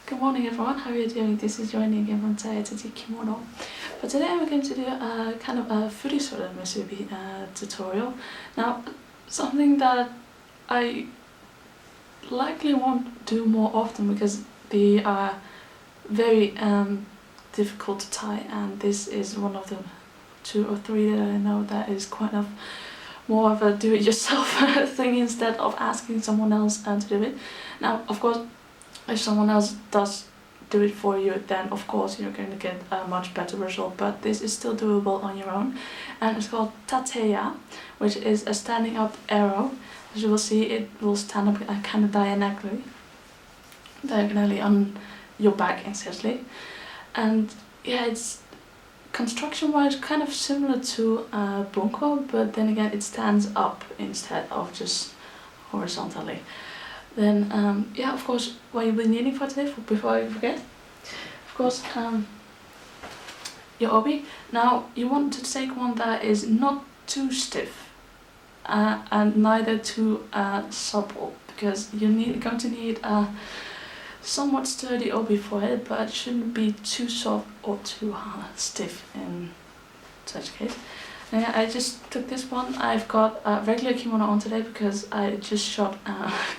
Good morning everyone, how are you doing? This is Joanne again from Chayatsuji Kimono. But today I'm going to do a kind of a Furisode musubi tutorial. Now, something that I likely won't do more often because they are very difficult to tie, and this is one of the 2 or 3 that I know that is kind of more of a do-it-yourself thing instead of asking someone else to do it. Now, of course, if someone else does do it for you, then of course you're going to get a much better result, but this is still doable on your own. And it's called Tateya, which is a standing up arrow. As you will see, it will stand up kind of diagonally on your back essentially. And yeah, it's construction wise kind of similar to bunko, but then again it stands up instead of just horizontally. Then yeah, of course, what you'll be needing for today, before I forget, of course, your obi. Now you want to take one that is not too stiff and neither too supple, because you're going to need a somewhat sturdy obi for it, but it shouldn't be too soft or too stiff in such case. I just took this one. I've got a regular kimono on today because I just shot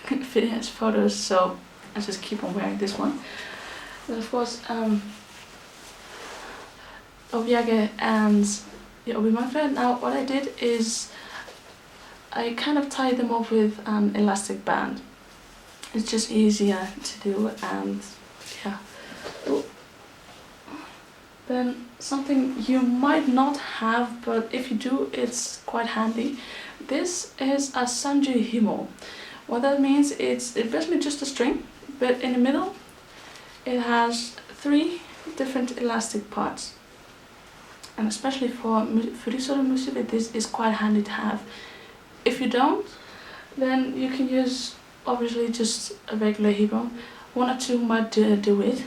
fitness photos, so I just keep on wearing this one. Then of course, obiage and the obimakura. Now what I did is I kind of tied them up with an elastic band. It's just easier to do, and yeah. Then something you might not have, but if you do, it's quite handy. This is a sanju himo. What that means, it's basically just a string, but in the middle it has 3 different elastic parts. And especially for Furisode musubi, this is quite handy to have. If you don't, then you can use obviously just a regular himo. 1 or 2 might do it.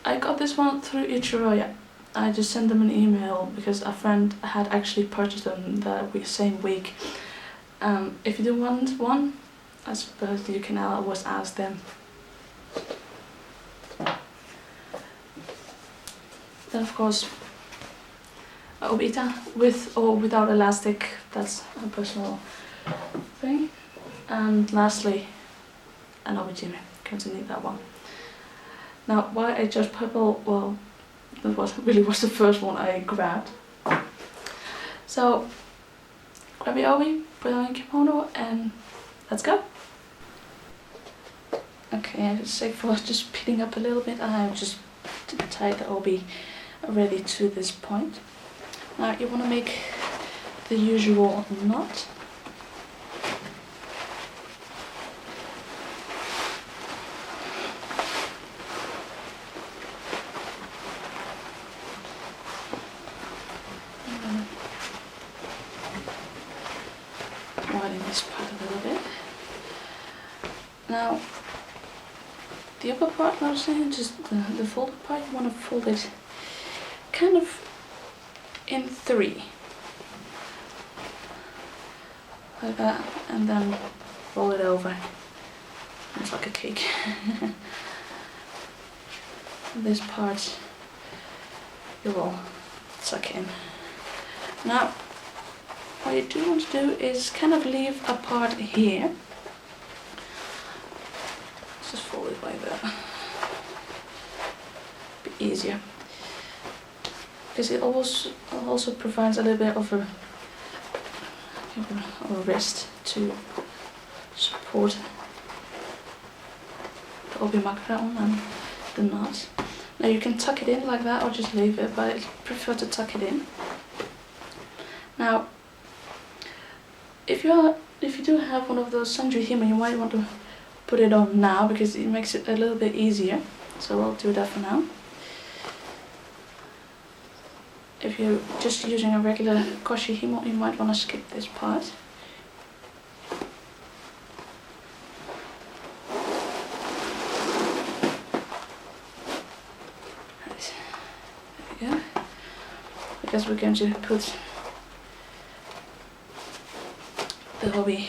I got this one through Ichiroya. I just sent them an email because a friend had actually purchased them the same week. If you do want one, I suppose you can always ask them. Then of course, obita, with or without elastic, that's a personal thing. And lastly, an obijime, going to need that one. Now, why I chose purple, well, that was the first one I grabbed. So, grab your obi, put on your kimono, and let's go. Okay, it's safe for just speeding up a little bit. I just tied the obi already to this point. Now, you want to make the usual knot. Widen this part a little bit. Now, the upper part, I was saying, just the folded part, you want to fold it kind of in 3. Like that, and then roll it over. It's like a cake. This part you will tuck in. Now, what you do want to do is kind of leave a part here. Just fold it like that. Be easier. Because it also provides a little bit of a wrist to support the obimakura on and the knot. Now you can tuck it in like that or just leave it, but I prefer to tuck it in. Now, if you do have one of those sanju himo, you might want to put it on now because it makes it a little bit easier. So I'll do that for now. If you're just using a regular koshi himo, you might want to skip this part. Right. There we go. Because we're going to put the obi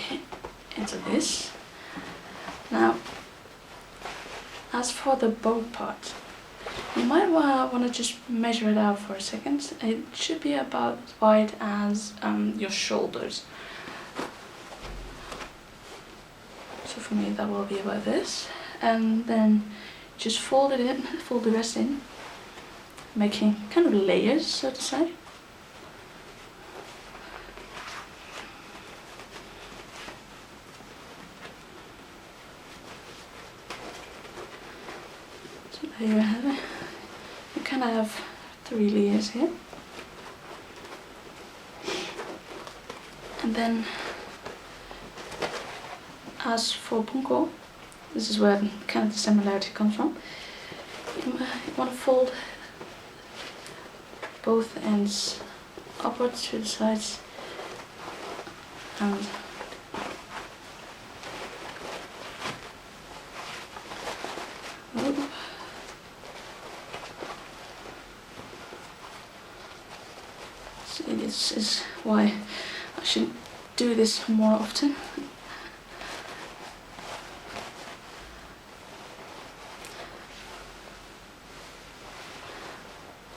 into this. Now, as for the bow part, you might want to just measure it out for a second. It should be about as wide as your shoulders. So for me that will be about this. And then just fold it in, fold the rest in, making kind of layers, so to say. So there you have it. You kind of have 3 layers here. And then as for bunko, this is where kind of the similarity comes from. You want to fold both ends upwards to the sides and see, this is why I should do this more often.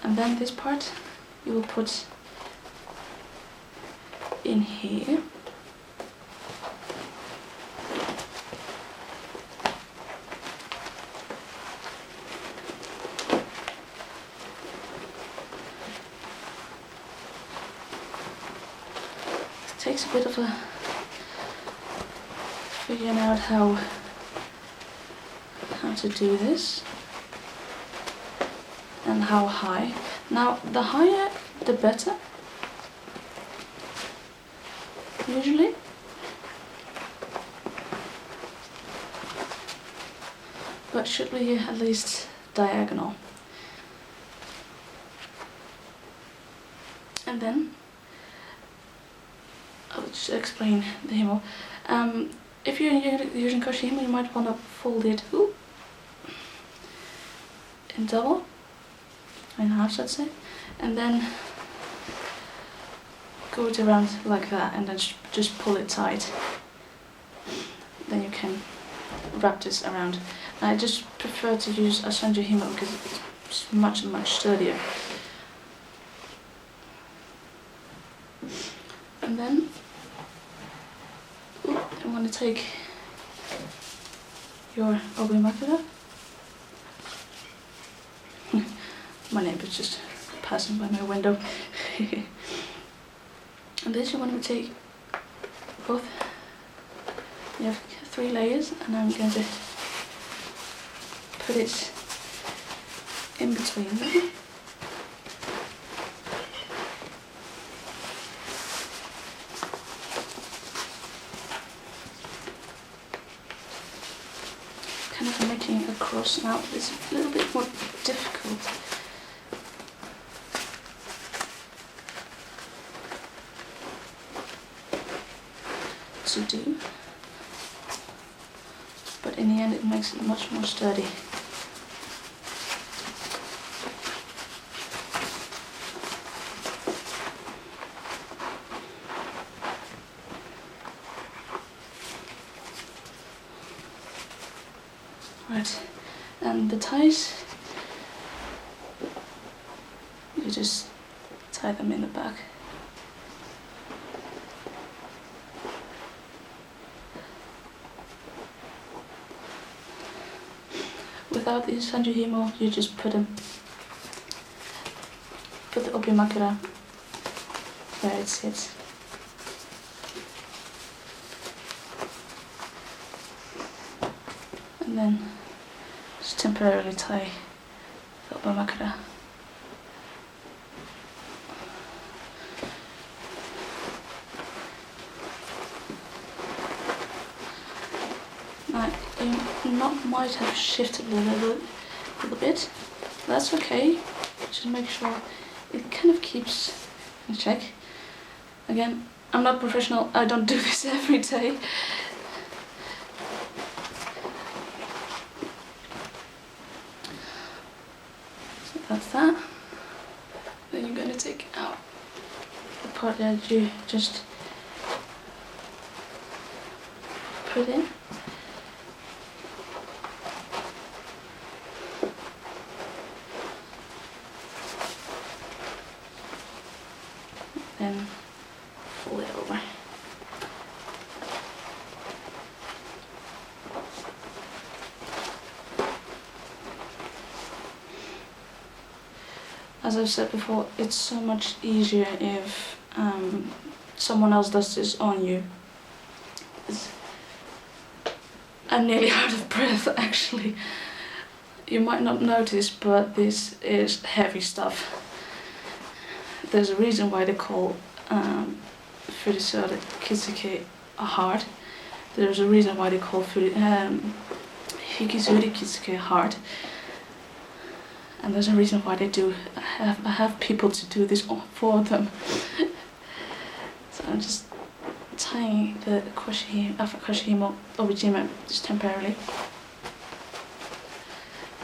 And then this part you will put in here. It takes a bit of a figuring out how to do this. And how high. Now, the higher the better, usually. But should be at least diagonal. And then, I'll just explain the himo. If you're using koshi himo, you might want to fold it in double. In half, I'd say, and then go it around like that, and then just pull it tight. Then you can wrap this around. And I just prefer to use a sanju himo because it's much sturdier. And then I'm going to take your obimakura. My neighbor's just passing by my window. And this you want to take both. You have 3 layers, and I'm going to put it in between them. Kind of making a cross now. It's a little bit more difficult. To do, but in the end it makes it much more sturdy. Right, and the ties, you just tie them in the back. Without the sanju himo, you just put the obimakura where it sits. And then just temporarily tie the obimakura. Might have shifted a little bit. That's okay. Just make sure it kind of keeps in check. Again, I'm not professional. I don't do this every day. So that's that. Then you're going to take out the part that you just put in. as I've said before, it's so much easier if someone else does this on you. I'm nearly out of breath actually. You might not notice, but this is heavy stuff. There's a reason why they call Furisode Kisuke hard. There's a reason why they call Hikizuri Kisuke hard. And there's a reason why they do have people to do this for them. So I'm just tying the Koshihimo Obijime just temporarily.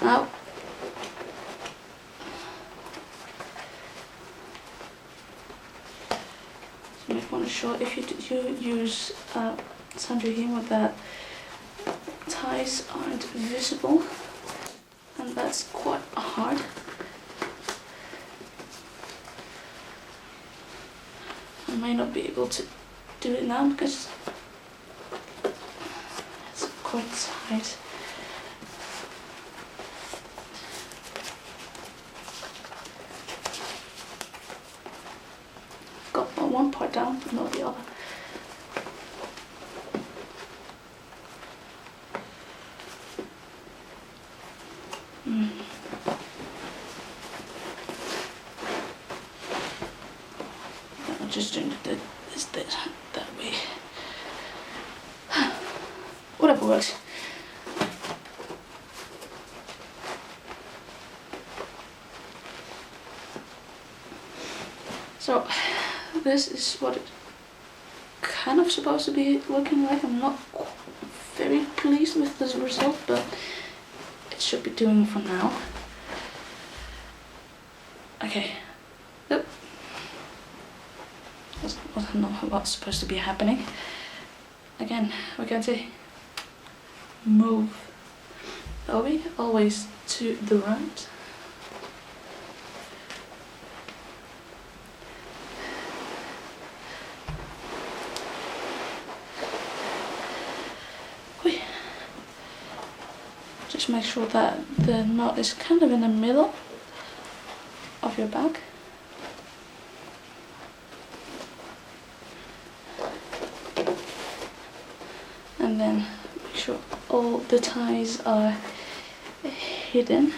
Now, you might want to show if you use Sanjuhimo that ties aren't visible, and that's quite hard. I may not be able to do it now because it's quite tight. Got one part down, but not the other. I'm just doing this that way. Whatever works. So this is what it kind of supposed to be looking like. I'm not very pleased with this result, but it should be doing for now. Okay. Nope. That's not what's supposed to be happening. Again, we're going to move Obi always to the right. Just make sure that the knot is kind of in the middle of your back. And then make sure all the ties are hidden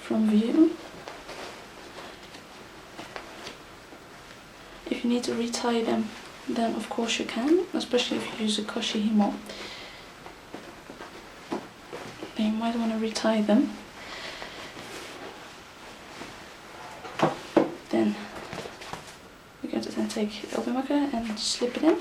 from view. If you need to retie them, then of course you can, especially if you use a Koshihimo. You might want to retie them. Then we're going to then take the obimaku and slip it in.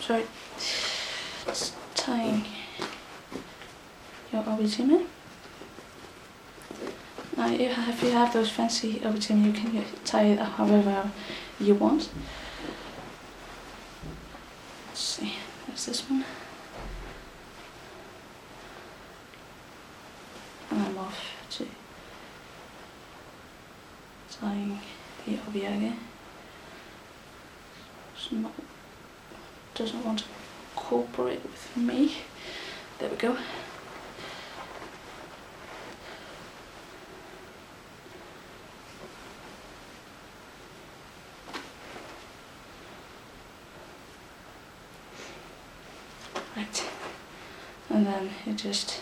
Sorry, just tying your obijime. Now, if you have those fancy obijime, you can tie it however you want. Let's see, there's this one. And I'm off to tying the obiage. Doesn't want to cooperate with me. There we go. Right. And then you just